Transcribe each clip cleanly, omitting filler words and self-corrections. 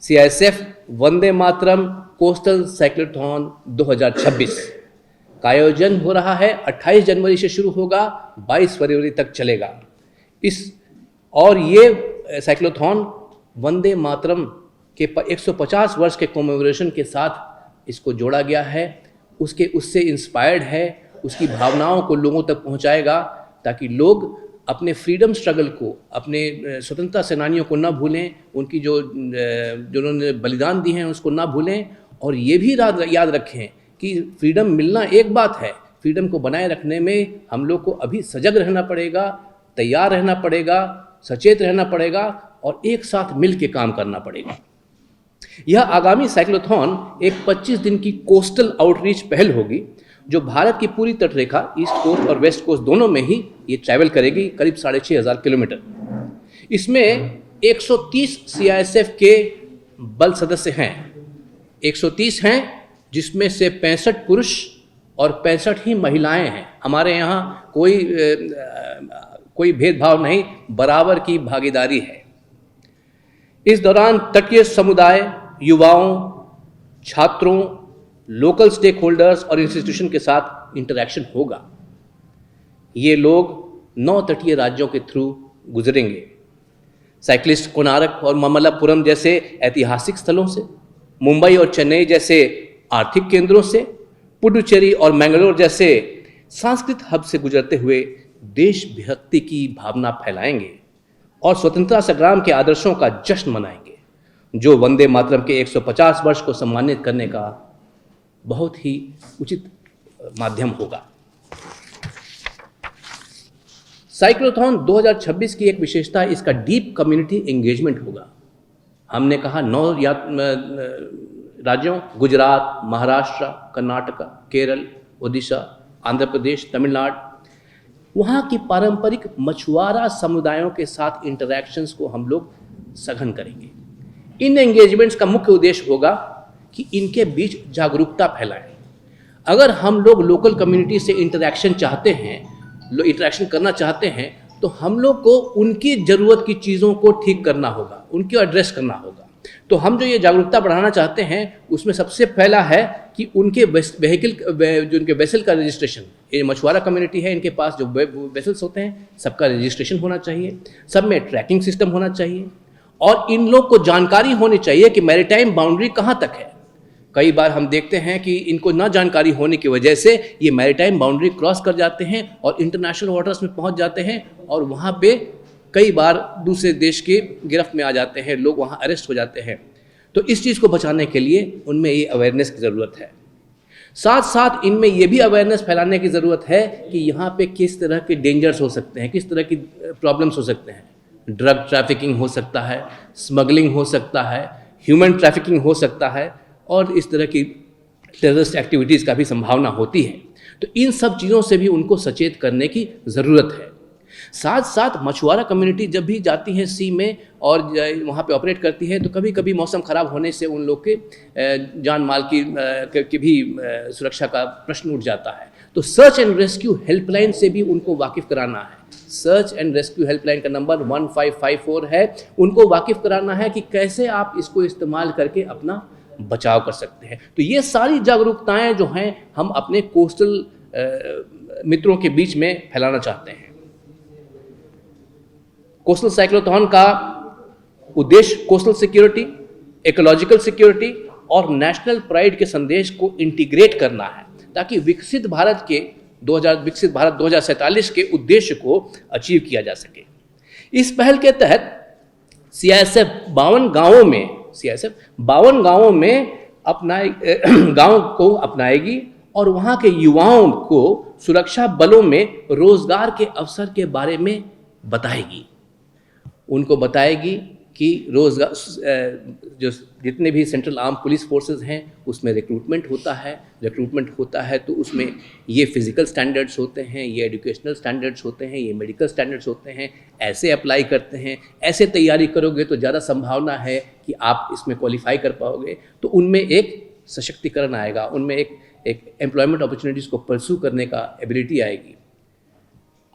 CISF Vande Mataram coastal cyclothon 2026 का आयोजन हो रहा है। 28 जनवरी से शुरू होगा, 22 फरवरी तक चलेगा। और ये साइक्लोथॉन वंदे मातरम के 150 वर्ष के कॉमेमोरेशन के साथ इसको जोड़ा गया है। उससे इंस्पायर्ड है, उसकी भावनाओं को लोगों तक पहुंचाएगा ताकि लोग अपने फ्रीडम स्ट्रगल को, अपने स्वतंत्रता सेनानियों को ना भूलें, उनकी जो उन्होंने बलिदान दिए हैं उसको ना भूलें, और ये भी याद रखें कि फ्रीडम मिलना एक बात है, फ्रीडम को बनाए रखने में हम लोग को अभी सजग रहना पड़ेगा, तैयार रहना पड़ेगा, सचेत रहना पड़ेगा और एक साथ मिल के काम करना पड़ेगा। यह आगामी साइक्लोथॉन एक 25 दिन की कोस्टल आउटरीच पहल होगी जो भारत की पूरी तटरेखा, ईस्ट कोस्ट और वेस्ट कोस्ट दोनों में ही ये ट्रैवल करेगी, करीब 6500 किलोमीटर। इसमें 130 सीआईएसएफ के बल सदस्य हैं, 130 हैं, जिसमें से 65 पुरुष और 65 ही महिलाएं हैं। हमारे यहाँ कोई भेदभाव नहीं, बराबर की भागीदारी है। इस दौरान तटीय समुदाय, युवाओं, छात्रों, लोकल स्टेक होल्डर्स और इंस्टीट्यूशन के साथ इंटरैक्शन होगा। ये लोग 9 तटीय राज्यों के थ्रू गुजरेंगे। साइक्लिस्ट कोणार्क और ममल्लापुरम जैसे ऐतिहासिक स्थलों से, मुंबई और चेन्नई जैसे आर्थिक केंद्रों से, पुडुचेरी और मैंगलोर जैसे सांस्कृतिक हब से गुजरते हुए देशभक्ति की भावना फैलाएंगे और स्वतंत्रता संग्राम के आदर्शों का जश्न मनाएंगे, जो वंदे मातरम के 150 वर्ष को सम्मानित करने का बहुत ही उचित माध्यम होगा। साइक्लोथॉन 2026 की एक विशेषता इसका डीप कम्युनिटी एंगेजमेंट होगा। हमने कहा 9 राज्यों, गुजरात, महाराष्ट्र, कर्नाटक, केरल, ओडिशा, आंध्र प्रदेश, तमिलनाडु, वहाँ की पारंपरिक मछुआरा समुदायों के साथ इंटरैक्शंस को हम लोग सघन करेंगे। इन एंगेजमेंट्स का मुख्य उद्देश्य होगा कि इनके बीच जागरूकता फैलाएं। अगर हम लोग लोकल कम्युनिटी से इंटरैक्शन करना चाहते हैं तो हम लोग को उनकी ज़रूरत की चीज़ों को ठीक करना होगा, उनको एड्रेस करना होगा। तो हम जो ये जागरूकता बढ़ाना चाहते हैं उसमें सबसे पहला है कि उनके जो उनके वेसल का रजिस्ट्रेशन, ये मछुआरा कम्युनिटी है, इनके पास जो वेसल्स होते हैं सबका रजिस्ट्रेशन होना चाहिए, सब में ट्रैकिंग सिस्टम होना चाहिए और इन लोग को जानकारी होनी चाहिए कि मैरीटाइम बाउंड्री कहाँ तक है। कई बार हम देखते हैं कि इनको ना जानकारी होने की वजह से ये मैरीटाइम बाउंड्री क्रॉस कर जाते हैं और इंटरनेशनल वाटर्स में पहुंच जाते हैं और वहाँ पे कई बार दूसरे देश के गिरफ्त में आ जाते हैं, लोग वहाँ अरेस्ट हो जाते हैं। तो इस चीज़ को बचाने के लिए उनमें ये अवेयरनेस की ज़रूरत है। साथ साथ इनमें ये भी अवेयरनेस फैलाने की ज़रूरत है कि यहाँ पे किस तरह के डेंजर्स हो सकते हैं, किस तरह की प्रॉब्लम्स हो सकते हैं। ड्रग ट्रैफिकिंग हो सकता है, स्मगलिंग हो सकता है, ह्यूमन ट्रैफिकिंग हो सकता है और इस तरह की टेररिस्ट एक्टिविटीज़ का भी संभावना होती है। तो इन सब चीज़ों से भी उनको सचेत करने की ज़रूरत है। साथ साथ मछुआरा कम्युनिटी जब भी जाती है सी में और वहाँ पे ऑपरेट करती है तो कभी कभी मौसम ख़राब होने से उन लोग के जान माल की भी सुरक्षा का प्रश्न उठ जाता है। तो सर्च एंड रेस्क्यू हेल्पलाइन से भी उनको वाकिफ़ कराना है। सर्च एंड रेस्क्यू हेल्पलाइन का नंबर 1554 है। उनको वाकिफ़ कराना है कि कैसे आप इसको इस्तेमाल करके अपना बचाव कर सकते हैं। तो ये सारी जागरूकताएं जो हैं हम अपने कोस्टल मित्रों के बीच में फैलाना चाहते हैं। कोस्टल साइक्लोथॉन का उद्देश्य कोस्टल सिक्योरिटी, इकोलॉजिकल सिक्योरिटी और नेशनल प्राइड के संदेश को इंटीग्रेट करना है ताकि विकसित भारत 2047 के उद्देश्य को अचीव किया जा सके। इस पहल के तहत सीआईएसएफ 52 गांवों में गांव को अपनाएगी और वहां के युवाओं को सुरक्षा बलों में रोजगार के अवसर के बारे में बताएगी। उनको बताएगी कि रोजगार जो जितने भी सेंट्रल आर्म पुलिस फोर्सेस हैं उसमें रिक्रूटमेंट होता है तो उसमें ये फिजिकल स्टैंडर्ड्स होते हैं, ये एजुकेशनल स्टैंडर्ड्स होते हैं, ये मेडिकल स्टैंडर्ड्स होते हैं। ऐसे अप्लाई करते हैं, ऐसे तैयारी करोगे तो ज़्यादा संभावना है कि आप इसमें क्वालिफाई कर पाओगे। तो उनमें एक सशक्तिकरण आएगा, उनमें एक एम्प्लॉयमेंट अपॉर्चुनिटीज़ को परस्यू करने का एबिलिटी आएगी।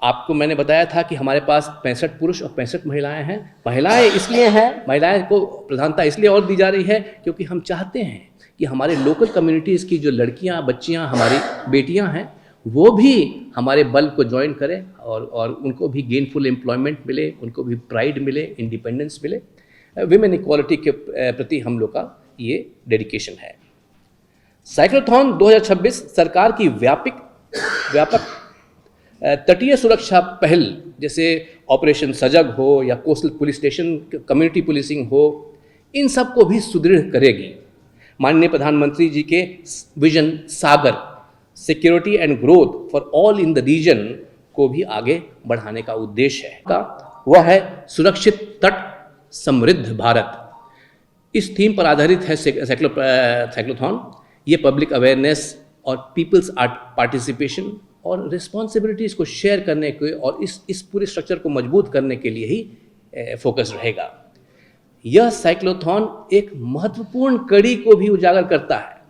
आपको मैंने बताया था कि हमारे पास 65 पुरुष और 65 महिलाएं हैं। महिलाएं इसलिए हैं, महिलाएं को प्रधानता इसलिए और दी जा रही है क्योंकि हम चाहते हैं कि हमारे लोकल कम्युनिटीज़ की जो लड़कियां, बच्चियां, हमारी बेटियां हैं, वो भी हमारे बल को ज्वाइन करें और उनको भी गेनफुल एम्प्लॉयमेंट मिले, उनको भी प्राइड मिले, इंडिपेंडेंस मिले। विमेन इक्वालिटी के प्रति हम लोग का ये डेडिकेशन है। साइक्लोथॉन 2026 सरकार की व्यापक तटीय सुरक्षा पहल, जैसे ऑपरेशन सजग हो या coastal police station, community policing हो, इन सब को भी सुदृढ़ करेगी। माननीय प्रधानमंत्री जी के vision Sagar, security and growth for all in the region, को भी आगे बढ़ाने का उद्देश्य है। वह है सुरक्षित तट, समृद्ध भारत। इस थीम पर आधारित है साइक्लोथॉन। ये पब्लिक अवेयरनेस और पीपल्स पार्टिसिपेशन और रिस्पॉन्सिबिलिटीज़ को शेयर करने के और इस पूरे स्ट्रक्चर को मजबूत करने के लिए ही फोकस रहेगा। यह साइक्लोथॉन एक महत्वपूर्ण कड़ी को भी उजागर करता है,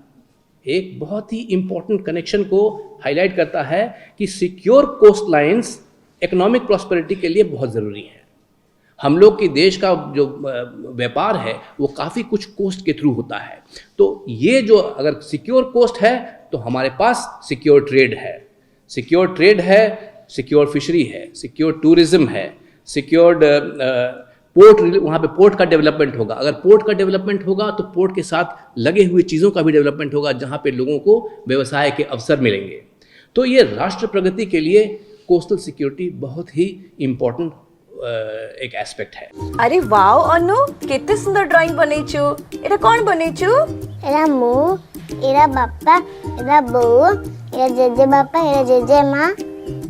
एक बहुत ही इम्पोर्टेंट कनेक्शन को हाईलाइट करता है कि secure coastlines economic prosperity के लिए बहुत ज़रूरी है। हम लोग के देश का जो व्यापार है वो काफ़ी कुछ कोस्ट के थ्रू होता है, तो ये जो अगर सिक्योर कोस्ट है तो हमारे पास सिक्योर ट्रेड है, सिक्योर फिशरी है, सिक्योर टूरिज्म है, सिक्योर्ड पोर्ट, वहाँ पे पोर्ट का डेवलपमेंट होगा। अगर पोर्ट का डेवलपमेंट होगा तो पोर्ट के साथ लगे हुए चीज़ों का भी डेवलपमेंट होगा, जहाँ पे लोगों को व्यवसाय के अवसर मिलेंगे। तो ये राष्ट्र प्रगति के लिए कोस्टल सिक्योरिटी बहुत ही इम्पोर्टेंट एक एस्पेक्ट है। अरे वाओ अनु, केते सुंदर ड्राइंग बनेछु। एटा कौन बनेछु? एरा मु, एरा बापा, एरा बो, एरा जेजे बापा, एरा जेजे माँ।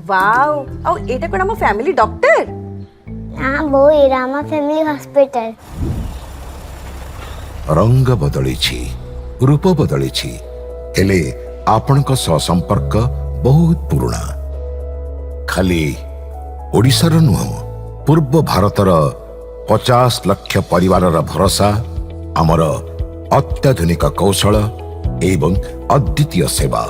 वाओ, औ एटा कोन हम फैमिली डॉक्टर? हाँ बो, एरा हम फैमिली हॉस्पिटल। रंग बदलिछि, रूप बदलिछि, हेले आपणक संपर्क बहुत पुराना। खाली ओडिशार नुह, पूर्व भारतर 50 लाख परिवार भरोसा, आमर अत्याधुनिक कौशल एवं अद्वितीय सेवा।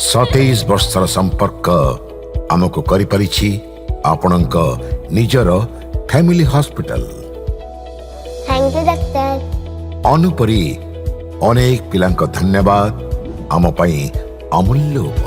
27 वर्षर संपर्क आमको करि परिछि आपणक निजर family hospital. Thank you doctor. अनुपरी अनेक पिलांक धन्यवाद आम पई अमूल्य।